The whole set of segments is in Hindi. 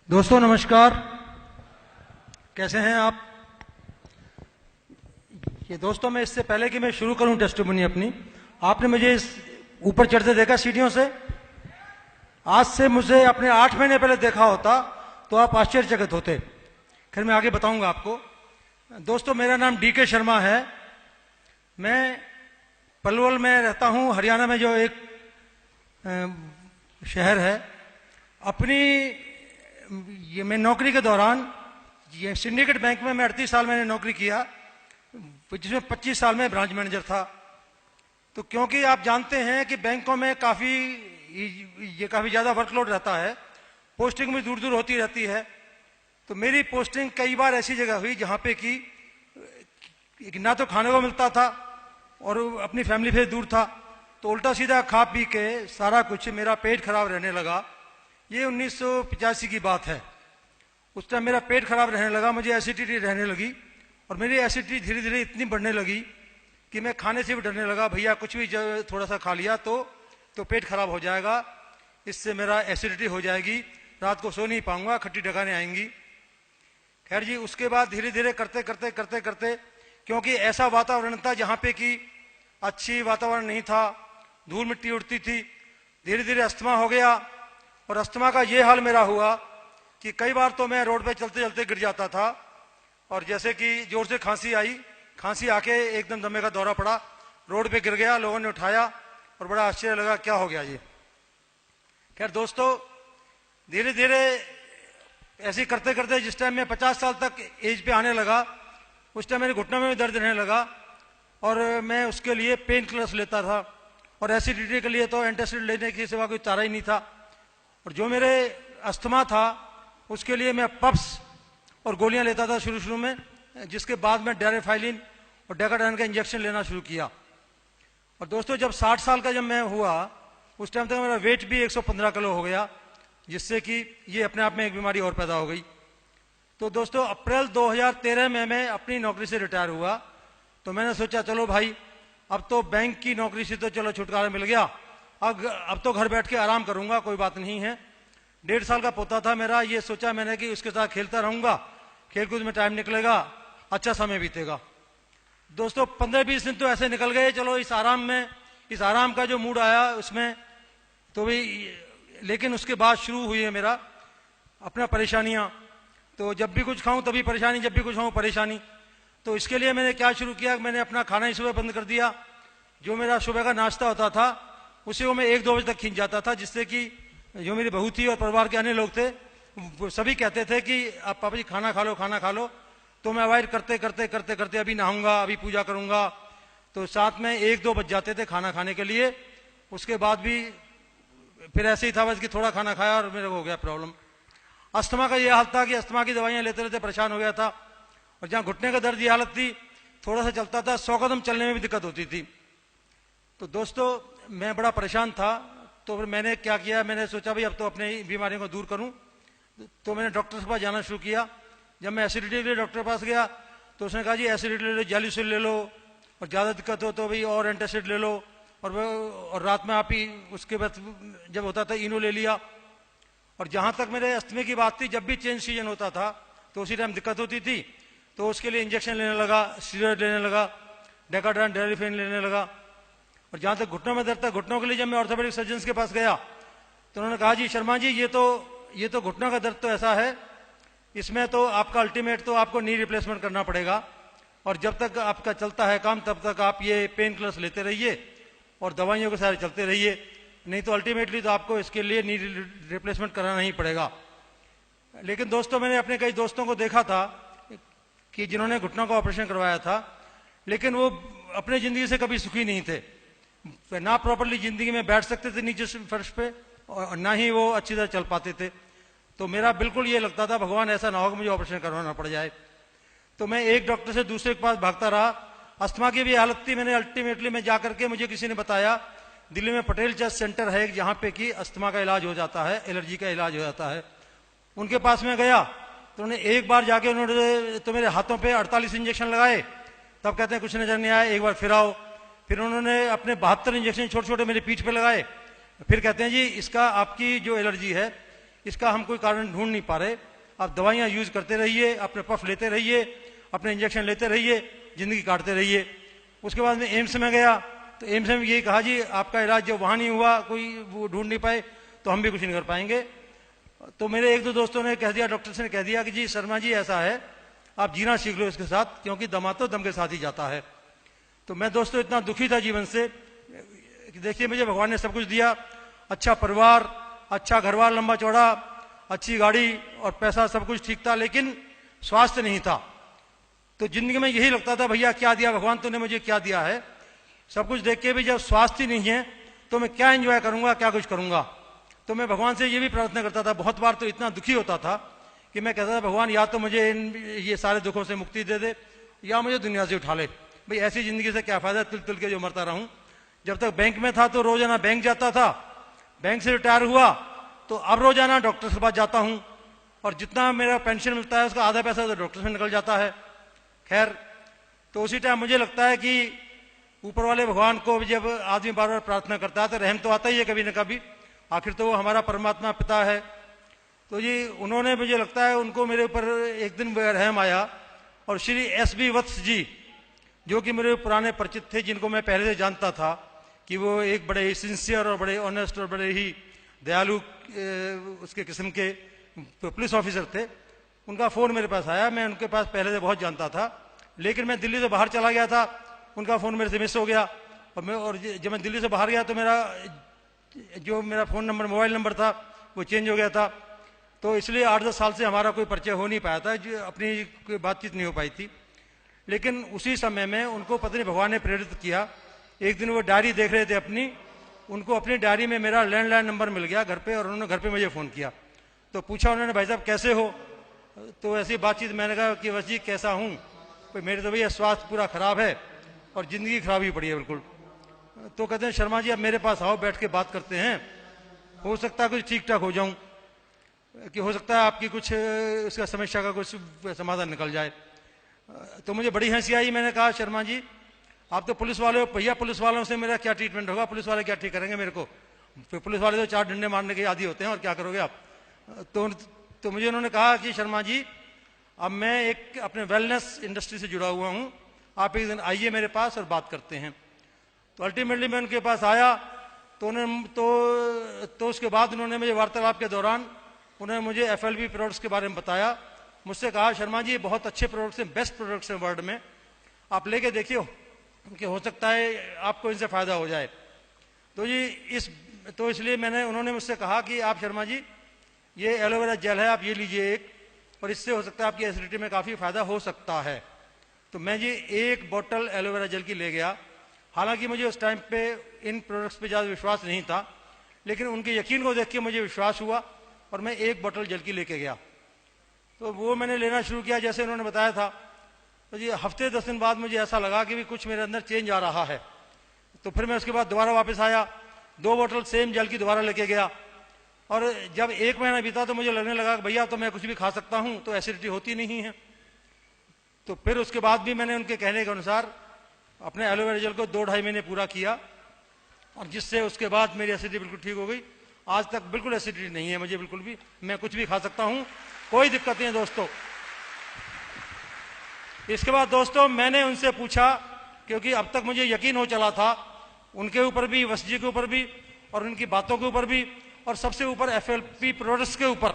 दोस्तों नमस्कार। कैसे हैं आप? ये दोस्तों, मैं इससे पहले कि मैं शुरू करूं टेस्टिमोनी अपनी, आपने मुझे इस ऊपर चढ़ते देखा सीढ़ियों से? आज से मुझे अपने 8 महीने पहले देखा होता तो आप आश्चर्यचकित होते। फिर मैं आगे बताऊंगा आपको। दोस्तों, मेरा नाम डीके शर्मा है। मैं पलवल में रहता हूं, हरियाणा में जो एक शहर है। अपनी ये मैं नौकरी के दौरान ये सिंडिकेट बैंक में मैं 38 साल मैंने नौकरी किया, जिसमें 25 साल में ब्रांच मैनेजर था। तो क्योंकि आप जानते हैं कि बैंकों में काफ़ी ज़्यादा वर्कलोड रहता है, पोस्टिंग भी दूर दूर होती रहती है। तो मेरी पोस्टिंग कई बार ऐसी जगह हुई जहाँ पे कि ना तो खाने को मिलता था और अपनी फैमिली से दूर था। तो उल्टा सीधा खा पी के सारा कुछ मेरा पेट खराब रहने लगा। ये 1985 की बात है। उस टाइम मेरा पेट खराब रहने लगा, मुझे एसिडिटी रहने लगी और मेरी एसिडिटी धीरे धीरे इतनी बढ़ने लगी कि मैं खाने से भी डरने लगा। भैया कुछ भी थोड़ा सा खा लिया तो पेट खराब हो जाएगा, इससे मेरा एसिडिटी हो जाएगी, रात को सो नहीं पाऊंगा, खट्टी डकाने आएंगी। खैर जी, उसके बाद धीरे धीरे करते करते करते करते, क्योंकि ऐसा वातावरण था जहाँ पे कि अच्छी वातावरण नहीं था, धूल मिट्टी उड़ती थी, धीरे धीरे अस्थमा हो गया। और अस्थमा का ये हाल मेरा हुआ कि कई बार तो मैं रोड पे चलते चलते गिर जाता था, और जैसे कि जोर से खांसी आके एकदम दमे का दौरा पड़ा, रोड पे गिर गया, लोगों ने उठाया और बड़ा आश्चर्य लगा क्या हो गया ये। खैर दोस्तों, धीरे धीरे ऐसे करते करते जिस टाइम मैं 50 साल तक एज पे आने लगा, उस टाइम मेरे घुटनों में भी दर्द रहने लगा और मैं उसके लिए पेन किलर्स लेता था, और एसिडिटी के लिए तो एंटासिड लेने की सिवा कोई चारा ही नहीं था। और जो मेरे अस्थमा था उसके लिए मैं पफ्स और गोलियां लेता था शुरू शुरू में, जिसके बाद में डेरेफाइलिन और डेकाडान का इंजेक्शन लेना शुरू किया। और दोस्तों, जब 60 साल का जब मैं हुआ, उस टाइम तक मेरा वेट भी 115 किलो हो गया, जिससे कि ये अपने आप में एक बीमारी और पैदा हो गई। तो दोस्तों, अप्रैल 2013 में मैं अपनी नौकरी से रिटायर हुआ। तो मैंने सोचा चलो भाई, अब तो बैंक की नौकरी से तो चलो छुटकारा मिल गया, अब तो घर बैठ के आराम करूंगा, कोई बात नहीं है। 1.5 साल का पोता था मेरा, ये सोचा मैंने कि उसके साथ खेलता रहूंगा, खेलकूद में टाइम निकलेगा, अच्छा समय बीतेगा। दोस्तों, 15-20 दिन तो ऐसे निकल गए। चलो इस आराम का जो मूड आया उसमें तो भी, लेकिन उसके बाद शुरू हुई है मेरा अपना परेशानियां। तो जब भी कुछ खाऊं तभी परेशानी, जब भी कुछ खाऊं परेशानी। तो इसके लिए मैंने क्या शुरू किया, मैंने अपना खाना ही सुबह बंद कर दिया। जो मेरा सुबह का नाश्ता होता था उसे वो मैं 1-2 बजे तक खींच जाता था, जिससे कि जो मेरी बहू थी और परिवार के अन्य लोग थे वो सभी कहते थे कि आप पापा जी खाना खा लो। तो मैं अवॉइड करते करते करते करते अभी नहाऊंगा, अभी पूजा करूंगा, तो साथ में 1-2 बज जाते थे खाना खाने के लिए। उसके बाद भी फिर ऐसे ही था बस कि थोड़ा खाना खाया और मेरे को हो गया प्रॉब्लम। अस्थमा का ये हाल था कि अस्थमा की दवाइयां लेते लेते परेशान हो गया था। और जहाँ घुटने का दर्द ये हालत थी, थोड़ा सा चलता था 100 कदम चलने में भी दिक्कत होती थी। तो दोस्तों, मैं बड़ा परेशान था। तो फिर मैंने क्या किया, मैंने सोचा भाई अब तो अपनी बीमारियों को दूर करूं। तो मैंने डॉक्टर के पास जाना शुरू किया। जब मैं एसिडिटी के लिए डॉक्टर के पास गया तो उसने कहा जी एसिडिटी ले लो, जेलिसिल ले लो, और ज़्यादा दिक्कत हो तो भाई और एंटासिड ले लो, और रात में आप ही उसके बाद जब होता था इनो ले लिया। और जहाँ तक मेरे अस्थमे की बात थी, जब भी चेंज सीजन होता था तो उसी टाइम दिक्कत होती थी, तो उसके लिए इंजेक्शन लेने लगा, स्टीरॉयड लेने लगा, डेकाड्रान डेरिफेन लेने लगा। और जहाँ तक घुटनों में दर्द था, घुटनों के लिए जब मैं ऑर्थोपेडिक सर्जन के पास गया तो उन्होंने कहा जी शर्मा जी, ये तो घुटनों का दर्द तो ऐसा है, इसमें तो आपका अल्टीमेट तो आपको नी रिप्लेसमेंट करना पड़ेगा, और जब तक आपका चलता है काम तब तक आप ये पेन किलर्स लेते रहिए और दवाइयों के सारे चलते रहिए, नहीं तो अल्टीमेटली तो आपको इसके लिए नी रिप्लेसमेंट कराना ही पड़ेगा। लेकिन दोस्तों, मैंने अपने कई दोस्तों को देखा था कि जिन्होंने घुटनों का ऑपरेशन करवाया था, लेकिन वो अपने जिंदगी से कभी सुखी नहीं थे। ना प्रॉपरली जिंदगी में बैठ सकते थे नीचे फर्श पे, और ना ही वो अच्छी तरह चल पाते थे। तो मेरा बिल्कुल ये लगता था भगवान ऐसा ना हो कि मुझे ऑपरेशन करवाना पड़ जाए। तो मैं एक डॉक्टर से दूसरे के पास भागता रहा। अस्थमा की भी हालत थी। मैंने अल्टीमेटली में जाकर के, मुझे किसी ने बताया दिल्ली में पटेल चेस्ट सेंटर है जहाँ पे कि अस्थमा का इलाज हो जाता है, एलर्जी का इलाज हो जाता है। उनके पास में गया तो उन्होंने एक बार जाके उन्होंने तो मेरे हाथों पे 48 इंजेक्शन लगाए, तब कहते हैं कुछ नजर नहीं आया, एक बार फिर आओ। फिर उन्होंने अपने 72 इंजेक्शन छोटे छोटे मेरी पीठ पे लगाए। फिर कहते हैं जी इसका आपकी जो एलर्जी है इसका हम कोई कारण ढूंढ नहीं पा रहे। आप दवाइयाँ यूज करते रहिए, अपने पफ लेते रहिए, अपने इंजेक्शन लेते रहिए, जिंदगी काटते रहिए। उसके बाद में एम्स में गया तो एम्स में यही कहा जी आपका इलाज जो वहाँ नहीं हुआ, कोई वो ढूंढ नहीं पाए तो हम भी कुछ नहीं कर पाएंगे। तो मेरे एक दो दोस्तों ने कह दिया, डॉक्टर ने कह दिया कि जी शर्मा जी ऐसा है, आप जीना सीख लो इसके साथ, क्योंकि दमा तो दम के साथ ही जाता है। तो मैं दोस्तों इतना दुखी था जीवन से कि देखिए मुझे भगवान ने सब कुछ दिया, अच्छा परिवार, अच्छा घरवार लंबा चौड़ा, अच्छी गाड़ी और पैसा, सब कुछ ठीक था, लेकिन स्वास्थ्य नहीं था। तो जिंदगी में यही लगता था भैया क्या दिया भगवान, तूने मुझे क्या दिया है। सब कुछ देख के भी जब स्वास्थ्य नहीं है तो मैं क्या एंजॉय करूंगा, क्या कुछ करूंगा। तो मैं भगवान से ये भी प्रार्थना करता था, बहुत बार तो इतना दुखी होता था कि मैं कहता था भगवान या तो मुझे ये सारे दुखों से मुक्ति दे दे या मुझे दुनिया से उठा ले। भाई ऐसी जिंदगी से क्या फायदा, तिल तिल के जो मरता रहूं। जब तक बैंक में था तो रोजाना बैंक जाता था, बैंक से रिटायर हुआ तो अब रोजाना डॉक्टर के पास जाता हूं, और जितना मेरा पेंशन मिलता है उसका आधा पैसा तो डॉक्टर से निकल जाता है। खैर, तो उसी टाइम मुझे लगता है कि ऊपर वाले भगवान को जब आदमी बार बार प्रार्थना करता है तो रहम तो आता ही है कभी न कभी, आखिर तो वो हमारा परमात्मा पिता है। तो जी उन्होंने, मुझे लगता है उनको मेरे ऊपर एक दिन रहम आया, और श्री SB वत्स जी जो कि मेरे पुराने परिचित थे, जिनको मैं पहले से जानता था कि वो एक बड़े ही सिंसियर और बड़े ऑनेस्ट और बड़े ही दयालु उसके किस्म के पुलिस ऑफिसर थे। उनका फ़ोन मेरे पास आया, मैं उनके पास पहले से बहुत जानता था, लेकिन मैं दिल्ली से बाहर चला गया था, उनका फ़ोन मेरे से मिस हो गया। और जब मैं दिल्ली से बाहर गया तो मेरा फ़ोन नंबर, मोबाइल नंबर था वो चेंज हो गया था। तो इसलिए 8-10 साल से हमारा कोई परिचय हो नहीं पाया था, जो अपनी कोई बातचीत नहीं हो पाई थी। लेकिन उसी समय में उनको पता नहीं भगवान ने प्रेरित किया, एक दिन वो डायरी देख रहे थे अपनी, उनको अपनी डायरी में मेरा लैंडलाइन नंबर मिल गया घर पे, और उन्होंने घर पे मुझे फ़ोन किया। तो पूछा उन्होंने, भाई साहब कैसे हो। तो ऐसी बातचीत, मैंने कहा कि बस जी कैसा हूँ, भाई मेरे तो भैया स्वास्थ्य पूरा ख़राब है और ज़िंदगी खराब ही पड़ी है बिल्कुल। तो कहते हैं शर्मा जी अब मेरे पास आओ, बैठ के बात करते हैं, हो सकता है कुछ ठीक ठाक हो जाऊँ, कि हो सकता है आपकी कुछ उसका समस्या का कुछ समाधान निकल जाए। तो मुझे बड़ी हंसी आई। मैंने कहा शर्मा जी आप तो पुलिस वाले हो, भैया पुलिस वालों से मेरा क्या ट्रीटमेंट होगा, पुलिस वाले क्या ठीक करेंगे मेरे को, फिर पुलिस वाले तो 4 डंडे मारने के आदी होते हैं, और क्या करोगे आप। तो मुझे उन्होंने कहा कि शर्मा जी अब मैं एक अपने वेलनेस इंडस्ट्री से जुड़ा हुआ हूँ, आप एक दिन आइए मेरे पास और बात करते हैं। तो अल्टीमेटली मैं उनके पास आया, तो उसके बाद उन्होंने मुझे वार्तालाप के दौरान उन्होंने मुझे FLB प्रोडक्ट्स के बारे में बताया। मुझसे कहा शर्मा जी बहुत अच्छे प्रोडक्ट्स हैं, बेस्ट प्रोडक्ट्स हैं वर्ल्ड में, आप लेके देखिए कि हो सकता है आपको इनसे फ़ायदा हो जाए। तो जी इसलिए उन्होंने मुझसे कहा कि आप शर्मा जी ये एलोवेरा जेल है, आप ये लीजिए एक, और इससे हो सकता है आपकी एसिडिटी में काफ़ी फ़ायदा हो सकता है। तो मैं जी एक बोतल एलोवेरा जेल की ले गया। हालांकि मुझे उस टाइम पे इन प्रोडक्ट्स पे ज़्यादा विश्वास नहीं था, लेकिन उनके यकीन को देख के मुझे विश्वास हुआ और मैं एक बोतल जेल की लेके गया। तो वो मैंने लेना शुरू किया जैसे उन्होंने बताया था। तो जी हफ्ते 10 दिन बाद मुझे ऐसा लगा कि भी कुछ मेरे अंदर चेंज आ रहा है। तो फिर मैं उसके बाद दोबारा वापस आया, 2 बोतल सेम जेल की दोबारा लेके गया, और जब 1 महीना बीता तो मुझे लगने लगा कि भैया तो मैं कुछ भी खा सकता हूँ, तो एसिडिटी होती नहीं है। तो फिर उसके बाद भी मैंने उनके कहने के अनुसार अपने एलोवेरा जेल को 2-2.5 महीने पूरा किया, और जिससे उसके बाद मेरी एसिडिटी बिल्कुल ठीक हो गई। आज तक बिल्कुल एसिडिटी नहीं है मुझे, बिल्कुल भी, मैं कुछ भी खा सकता हूँ, कोई दिक्कत नहीं है दोस्तों। इसके बाद दोस्तों मैंने उनसे पूछा, क्योंकि अब तक मुझे यकीन हो चला था उनके ऊपर भी, वत्स जी के ऊपर भी, और उनकी बातों के ऊपर भी, और सबसे ऊपर FLB प्रोडक्ट्स के ऊपर।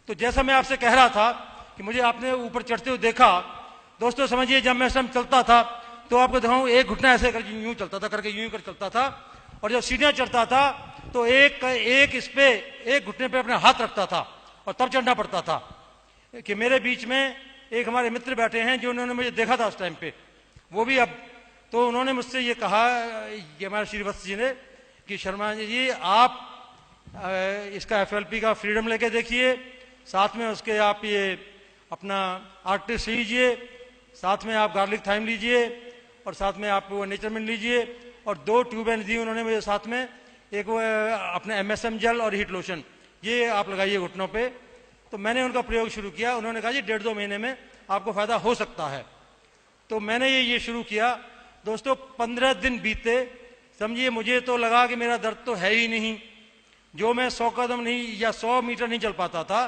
तो जैसा मैं आपसे कह रहा था कि मुझे आपने ऊपर चढ़ते हुए देखा, दोस्तों समझिए जब मैं इस टाइम चलता था तो आपको दिखाऊं, एक घुटना ऐसे करके यूं चलता था, करके यूं कर चलता था, और जब सीढ़ियां चढ़ता था तो एक घुटने पे अपना हाथ रखता था और तब चढ़ना पड़ता था। कि मेरे बीच में एक हमारे मित्र बैठे हैं जो उन्होंने मुझे देखा था उस टाइम पे, वो भी अब, तो उन्होंने मुझसे ये कहा, ये हमारे श्री वत्स जी ने, कि शर्मा जी आप इसका FLB का फ्रीडम लेके देखिए, साथ में उसके आप ये अपना आर्टिस्ट लीजिए, साथ में आप गार्लिक थाइम लीजिए, और साथ में आप वो नेचरमेंट लीजिए, और 2 ट्यूबें दी उन्होंने मुझे साथ में, एक वो अपने MSM जेल और हीट लोशन, ये आप लगाइए घुटनों पे। तो मैंने उनका प्रयोग शुरू किया। उन्होंने कहा जी 1.5-2 महीने में आपको फायदा हो सकता है। तो मैंने ये शुरू किया। दोस्तों 15 दिन बीते, समझिए मुझे तो लगा कि मेरा दर्द तो है ही नहीं, जो मैं 100 कदम नहीं या 100 मीटर नहीं चल पाता था,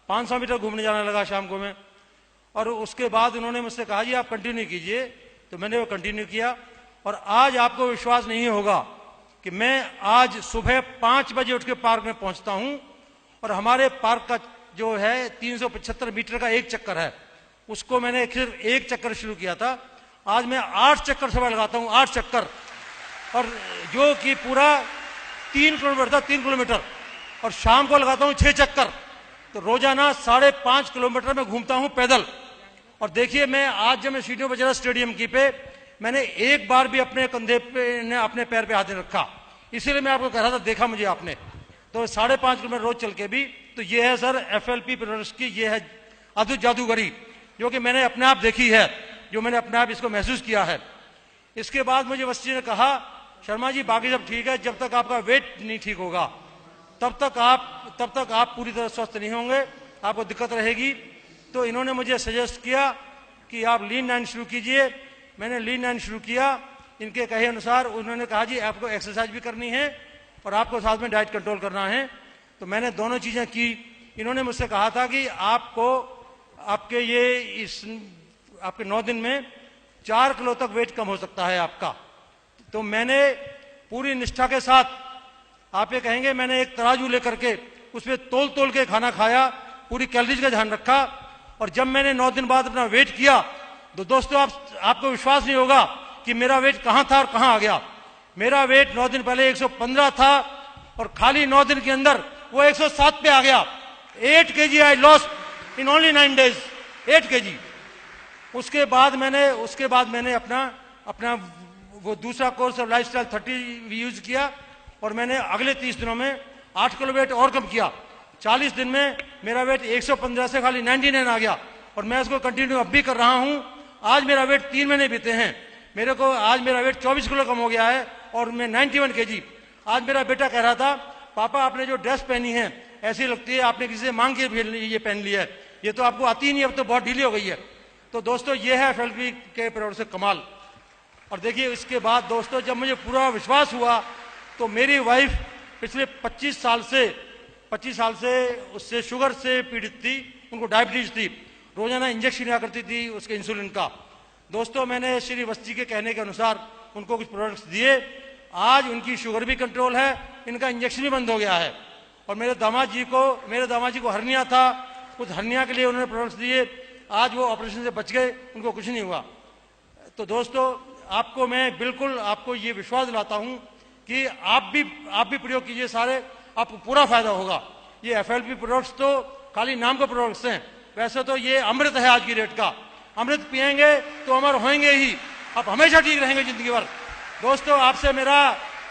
500 मीटर घूमने जाने लगा शाम को मैं। और उसके बाद उन्होंने मुझसे कहा जी आप कंटिन्यू कीजिए, तो मैंने वो कंटिन्यू किया। और आज आपको विश्वास नहीं होगा कि मैं आज सुबह 5 बजे उठ के पार्क में पहुंचता हूं, और हमारे पार्क का जो है 375 मीटर का एक चक्कर है, उसको मैंने सिर्फ एक चक्कर शुरू किया था, आज मैं 8 चक्कर सुबह लगाता हूं, 8 चक्कर, और जो कि पूरा 3 किलोमीटर था, 3 किलोमीटर, और शाम को लगाता हूं 6 चक्कर। तो रोजाना 5.5 किलोमीटर में घूमता हूं पैदल। और देखिए मैं आज जब मैं सीढ़ियों पर चला स्टेडियम की पे, मैंने एक बार भी अपने कंधे पे ने अपने पैर पे हाथ नहीं रखा, इसीलिए मैं आपको कह रहा था, देखा मुझे आपने। तो 5.5 किलोमीटर रोज चल के भी, तो ये है सर FLP प्रोडक्ट्स की, ये है अद्भुत जादूगरी जो कि मैंने अपने आप देखी है, जो मैंने अपने आप इसको महसूस किया है। इसके बाद मुझे वस्त जी ने कहा, शर्मा जी बाकी सब ठीक है, जब तक आपका वेट नहीं ठीक होगा तब तक आप पूरी तरह स्वस्थ नहीं होंगे, आपको दिक्कत रहेगी। तो इन्होंने मुझे सजेस्ट किया कि आप लीन डाइट शुरू कीजिए। मैंने लीन डाइट शुरू किया, इनके कहे अनुसार। उन्होंने कहा जी आपको एक्सरसाइज भी करनी है और आपको साथ में डाइट कंट्रोल करना है, तो मैंने दोनों चीजें की। इन्होंने मुझसे कहा था कि आपको आपके 9 दिन में 4 किलो तक वेट कम हो सकता है आपका। तो मैंने पूरी निष्ठा के साथ, आप ये कहेंगे मैंने एक तराजू लेकर के उसमें तोल के खाना खाया, पूरी कैलोरीज का ध्यान रखा। और जब मैंने 9 दिन बाद अपना वेट किया, तो दोस्तों आपको विश्वास नहीं होगा कि मेरा वेट कहां था और कहां आ गया। मेरा वेट 9 दिन पहले 115 था और खाली 9 दिन के अंदर वो 107 पे आ गया। 8 kg I lost in only 9 days, 8 kg। उसके बाद मैंने अपना वो दूसरा कोर्स ऑफ लाइफस्टाइल 30 यूज किया, और मैंने अगले 30 दिनों में 8 किलो वेट और कम किया। 40 दिन में मेरा वेट 115 से खाली 99 आ गया, और मैं उसको कंटिन्यू अब भी कर रहा हूं। आज मेरा वेट 3 महीने बीते हैं, आज मेरा वेट 24 किलो कम हो गया है, और मैं 91 kg। आज मेरा बेटा कह रहा था, पापा आपने जो ड्रेस पहनी है ऐसी लगती है आपने किसी से मांग के ये पहन ली है, ये तो आपको आती ही नहीं, अब तो बहुत ढीली हो गई है। तो दोस्तों ये है FLP के प्रोडक्ट से कमाल। और देखिए इसके बाद दोस्तों जब मुझे पूरा विश्वास हुआ, तो मेरी वाइफ पिछले 25 साल से उससे शुगर से पीड़ित थी, उनको डायबिटीज थी, रोजाना इंजेक्शन लिया करती थी उसके इंसुलिन का। दोस्तों मैंने श्री वस्त जी के कहने के अनुसार उनको कुछ प्रोडक्ट्स दिए, आज उनकी शुगर भी कंट्रोल है, इनका इंजेक्शन भी बंद हो गया है। और मेरे दामाद जी को हर्निया था, उस हर्निया के लिए उन्होंने प्रोडक्ट्स दिए, आज वो ऑपरेशन से बच गए, उनको कुछ नहीं हुआ। तो दोस्तों मैं बिल्कुल आपको ये विश्वास दिलाता हूं कि आप भी प्रयोग कीजिए सारे, आपको पूरा फायदा होगा। ये FLP प्रोडक्ट्स तो खाली नाम के प्रोडक्ट्स हैं, वैसे तो ये अमृत है आज की डेट का। अमृत पिएंगे तो अमर होंगे ही, आप हमेशा ठीक रहेंगे जिंदगी भर। दोस्तों आपसे मेरा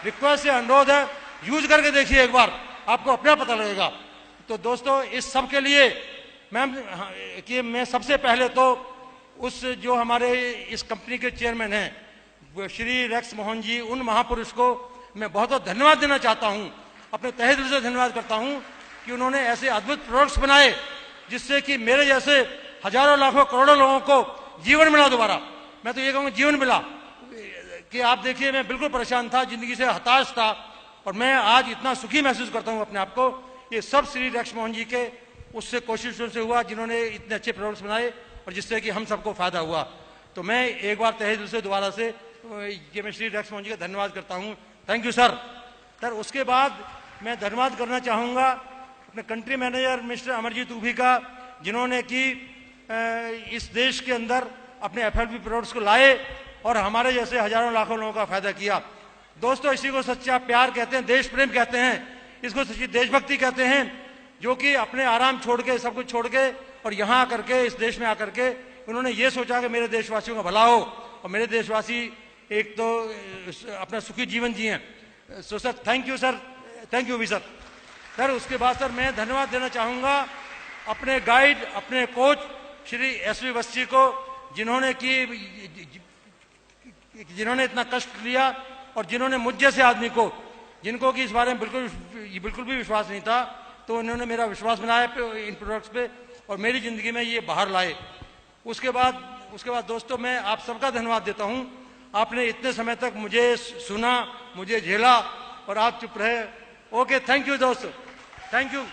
रिक्वेस्ट है, अनुरोध है, यूज करके देखिए एक बार, आपको अपना पता लगेगा। तो दोस्तों इस सब के लिए मैं सबसे पहले तो जो हमारे इस कंपनी के चेयरमैन हैं श्री रेक्स मोहन जी, उन महापुरुष को मैं बहुत बहुत धन्यवाद देना चाहता हूं, अपने तहे दिल से धन्यवाद करता हूं कि उन्होंने ऐसे अद्भुत प्रोडक्ट्स बनाए जिससे कि मेरे जैसे हजारों लाखों करोड़ों लोगों को जीवन मिला। दोबारा मैं तो ये कहूँगा जीवन मिला। कि आप देखिए मैं बिल्कुल परेशान था, जिंदगी से हताश था, और मैं आज इतना सुखी महसूस करता हूं अपने आप को। ये सब श्री रेक्स मोहन जी के उससे कोशिशों से हुआ, जिन्होंने इतने अच्छे प्रोडक्ट्स बनाए और जिससे कि हम सबको फायदा हुआ। तो मैं एक बार तहे दिल से दोबारा से ये मैं श्री रेक्स मोहन जी का धन्यवाद करता हूं। Thank you sir. उसके बाद मैं धन्यवाद करना चाहूँगा अपने कंट्री मैनेजर मिस्टर अमरजीत उभी का, जिन्होंने कि इस देश के अंदर अपने FLP प्रोडक्ट्स को लाए और हमारे जैसे हजारों लाखों लोगों का फायदा किया। दोस्तों इसी को सच्चा प्यार कहते हैं, देश प्रेम कहते हैं, इसको सच्ची देशभक्ति कहते हैं, जो कि अपने आराम छोड़ के, सब कुछ छोड़ के और यहाँ आकर के, इस देश में आकर के उन्होंने ये सोचा कि मेरे देशवासियों का भला हो और मेरे देशवासी एक तो अपना सुखी जीवन जिए। So sir thank you sir, thank you भी सर। उसके बाद सर मैं धन्यवाद देना चाहूँगा अपने गाइड, अपने कोच श्री SV वस्त जी को, जिन्होंने इतना कष्ट लिया और जिन्होंने मुझ जैसे आदमी को, जिनको कि इस बारे में बिल्कुल भी विश्वास नहीं था, तो उन्होंने मेरा विश्वास बनाया इन प्रोडक्ट्स पे और मेरी जिंदगी में ये बाहर लाए। उसके बाद दोस्तों मैं आप सबका धन्यवाद देता हूं, आपने इतने समय तक मुझे सुना, मुझे झेला और आप चुप रहे। ओके, थैंक यू दोस्तों, थैंक यू।